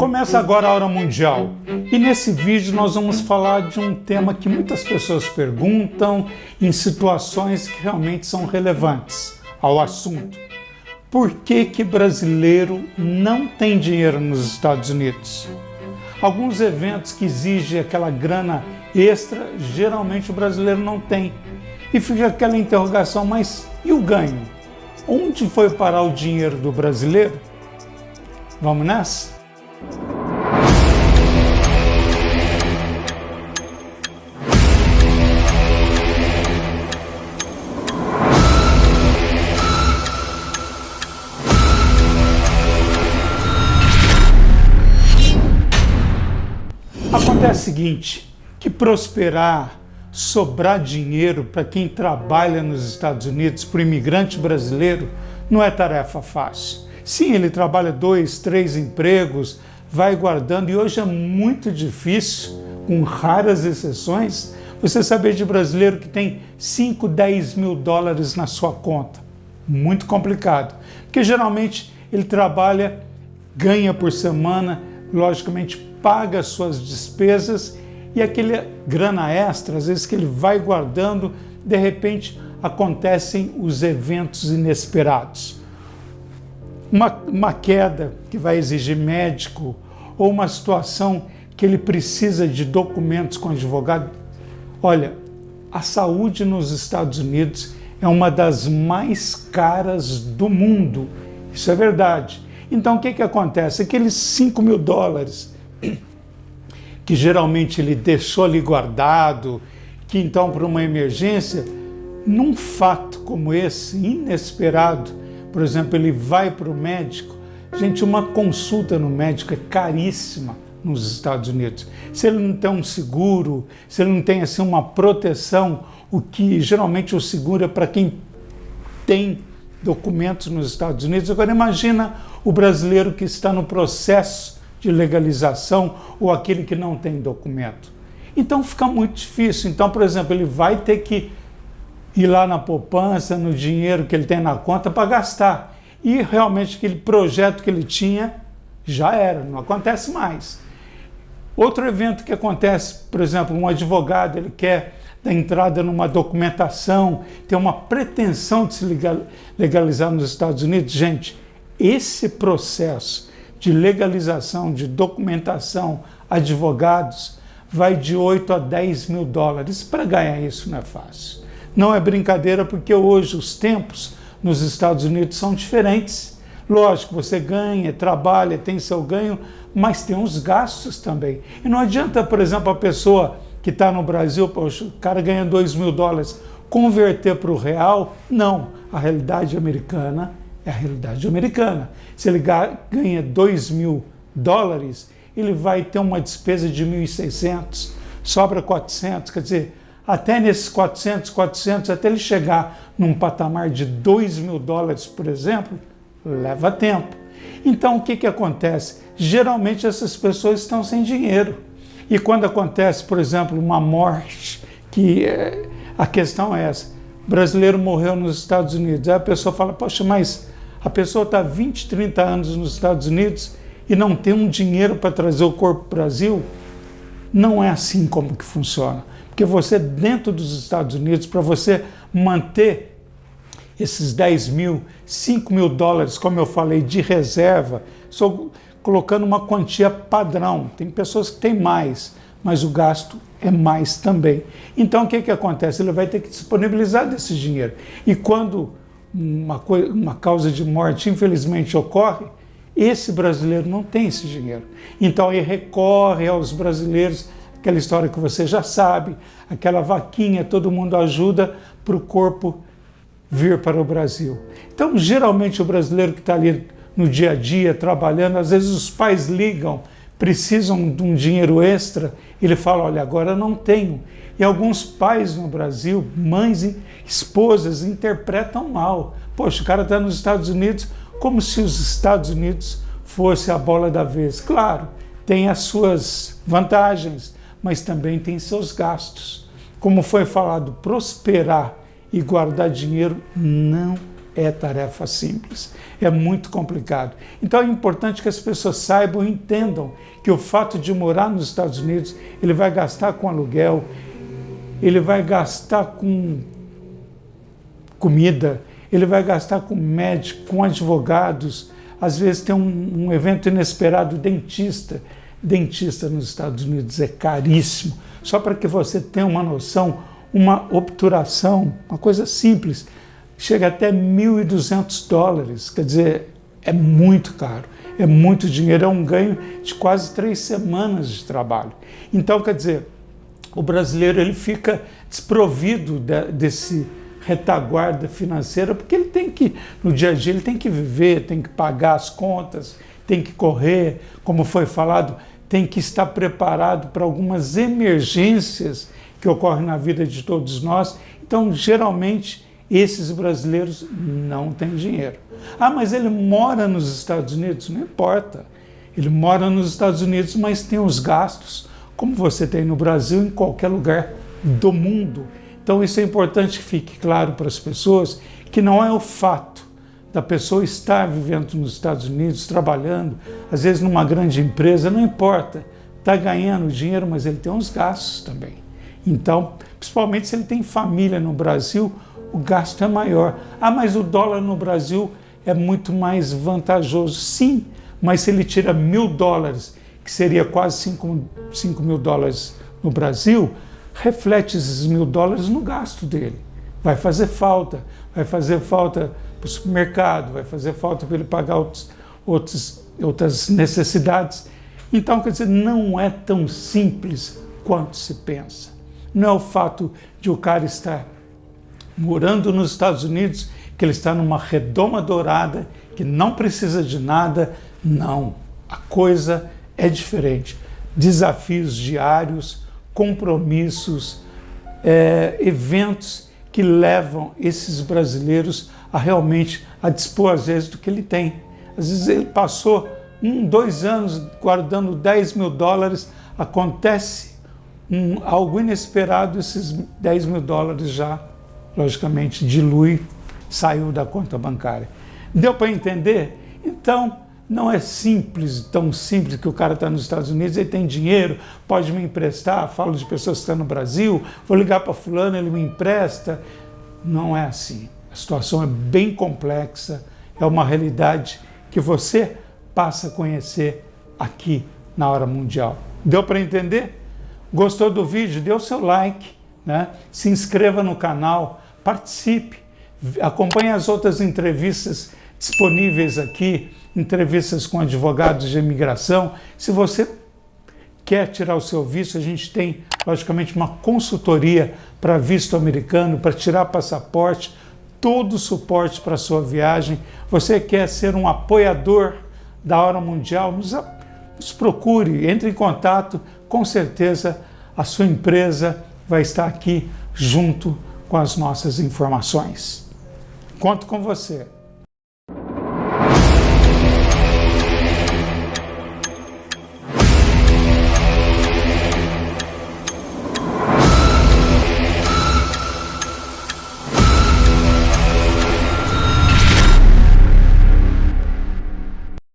Começa agora a Hora Mundial e nesse vídeo nós vamos falar de um tema que muitas pessoas perguntam em situações que realmente são relevantes ao assunto. Por que brasileiro não tem dinheiro nos Estados Unidos? Alguns eventos que exigem aquela grana extra, geralmente o brasileiro não tem. E fica aquela interrogação, mas e o ganho? Onde foi parar o dinheiro do brasileiro? Vamos nessa? Acontece o seguinte, que prosperar, sobrar dinheiro para quem trabalha nos Estados Unidos, para o imigrante brasileiro, não é tarefa fácil. Sim, ele trabalha 2, 3 empregos, vai guardando, e hoje é muito difícil, com raras exceções, você saber de brasileiro que tem 5, 10 mil dólares na sua conta. Muito complicado, porque geralmente ele trabalha, ganha por semana, logicamente paga as suas despesas e aquele grana extra, às vezes que ele vai guardando, de repente acontecem os eventos inesperados. Uma queda que vai exigir médico ou uma situação que ele precisa de documentos com advogado. Olha, a saúde nos Estados Unidos é uma das mais caras do mundo. Isso é verdade. Então o que acontece? Aqueles 5 mil dólares que geralmente ele deixou ali guardado, que então para uma emergência, num fato como esse, inesperado, por exemplo, ele vai para o médico, gente, uma consulta no médico é caríssima nos Estados Unidos. Se ele não tem um seguro, se ele não tem assim uma proteção, o que geralmente o seguro é para quem tem documentos nos Estados Unidos. Agora imagina o brasileiro que está no processo de legalização ou aquele que não tem documento. Então fica muito difícil. Então, por exemplo, ele vai ter que ir lá na poupança, no dinheiro que ele tem na conta para gastar. E realmente aquele projeto que ele tinha já era, não acontece mais. Outro evento que acontece, por exemplo, um advogado, ele quer dar entrada numa documentação, tem uma pretensão de se legalizar nos Estados Unidos. Gente, esse processo de legalização, de documentação, advogados, vai de 8 a 10 mil dólares. Para ganhar isso não é fácil. Não é brincadeira, porque hoje os tempos nos Estados Unidos são diferentes. Lógico, você ganha, trabalha, tem seu ganho, mas tem os gastos também. E não adianta, por exemplo, a pessoa que está no Brasil, poxa, o cara ganha 2 mil dólares, converter para o real. Não, a realidade americana é a realidade americana. Se ele ganha 2 mil dólares, ele vai ter uma despesa de 1.600, sobra 400, quer dizer, até nesses 400, até ele chegar num patamar de 2 mil dólares, por exemplo, leva tempo. Então, o que acontece? Geralmente essas pessoas estão sem dinheiro. E quando acontece, por exemplo, uma morte, a questão é essa, o brasileiro morreu nos Estados Unidos, aí a pessoa fala, poxa, mas a pessoa está 20, 30 anos nos Estados Unidos e não tem um dinheiro para trazer o corpo para o Brasil? Não é assim como que funciona. Porque você, dentro dos Estados Unidos, para você manter esses 10 mil, 5 mil dólares, como eu falei, de reserva, estou colocando uma quantia padrão. Tem pessoas que têm mais, mas o gasto é mais também. Então, o que acontece? Ele vai ter que disponibilizar desse dinheiro. E quando uma causa de morte, infelizmente, ocorre, esse brasileiro não tem esse dinheiro. Então, ele recorre aos brasileiros, aquela história que você já sabe, aquela vaquinha, todo mundo ajuda para o corpo vir para o Brasil. Então, geralmente, o brasileiro que está ali no dia a dia, trabalhando, às vezes os pais ligam, precisam de um dinheiro extra, ele fala, olha, agora eu não tenho. E alguns pais no Brasil, mães e esposas, interpretam mal. Poxa, o cara está nos Estados Unidos como se os Estados Unidos fosse a bola da vez. Claro, tem as suas vantagens, mas também tem seus gastos. Como foi falado, prosperar e guardar dinheiro não é tarefa simples, é muito complicado. Então é importante que as pessoas saibam e entendam que o fato de morar nos Estados Unidos, ele vai gastar com aluguel, ele vai gastar com comida, ele vai gastar com médico, com advogados, às vezes tem um evento inesperado, dentista. Dentista nos Estados Unidos é caríssimo. Só para que você tenha uma noção, uma obturação, uma coisa simples, chega até $1.200, quer dizer, é muito caro, é muito dinheiro, é um ganho de quase 3 semanas de trabalho. Então, quer dizer, o brasileiro ele fica desprovido desse retaguarda financeira, porque ele tem que, no dia a dia, ele tem que viver, tem que pagar as contas, tem que correr, como foi falado, tem que estar preparado para algumas emergências que ocorrem na vida de todos nós. Então, geralmente, esses brasileiros não têm dinheiro. Ah, mas ele mora nos Estados Unidos? Não importa. Ele mora nos Estados Unidos, mas tem os gastos, como você tem no Brasil, em qualquer lugar do mundo. Então, isso é importante que fique claro para as pessoas, que não é o fato da pessoa estar vivendo nos Estados Unidos, trabalhando, às vezes numa grande empresa, não importa, está ganhando dinheiro, mas ele tem uns gastos também. Então, principalmente se ele tem família no Brasil, o gasto é maior. Ah, mas o dólar no Brasil é muito mais vantajoso. Sim, mas se ele tira $1.000, que seria quase 5 mil dólares no Brasil, reflete esses $1.000 no gasto dele. Vai fazer falta para o supermercado, vai fazer falta para ele pagar outras necessidades. Então, quer dizer, não é tão simples quanto se pensa. Não é o fato de o cara estar morando nos Estados Unidos, que ele está numa redoma dourada, que não precisa de nada. Não, a coisa é diferente. Desafios diários, compromissos, eventos que levam esses brasileiros a realmente a dispor, às vezes, do que ele tem. Às vezes ele passou 2 anos guardando $10.000, acontece algo inesperado, esses $10.000 já, logicamente, dilui, saiu da conta bancária. Deu para entender? Então, não é simples, tão simples que o cara está nos Estados Unidos, ele tem dinheiro, pode me emprestar, falo de pessoas que estão no Brasil, vou ligar para fulano, ele me empresta. Não é assim. A situação é bem complexa, é uma realidade que você passa a conhecer aqui na Hora Mundial. Deu para entender? Gostou do vídeo? Dê o seu like, né? Se inscreva no canal, participe, acompanhe as outras entrevistas disponíveis aqui, entrevistas com advogados de imigração. Se você quer tirar o seu visto, a gente tem, logicamente, uma consultoria para visto americano, para tirar passaporte, todo o suporte para a sua viagem. Você quer ser um apoiador da Hora Mundial? Nos procure, entre em contato, com certeza a sua empresa vai estar aqui junto com as nossas informações. Conto com você.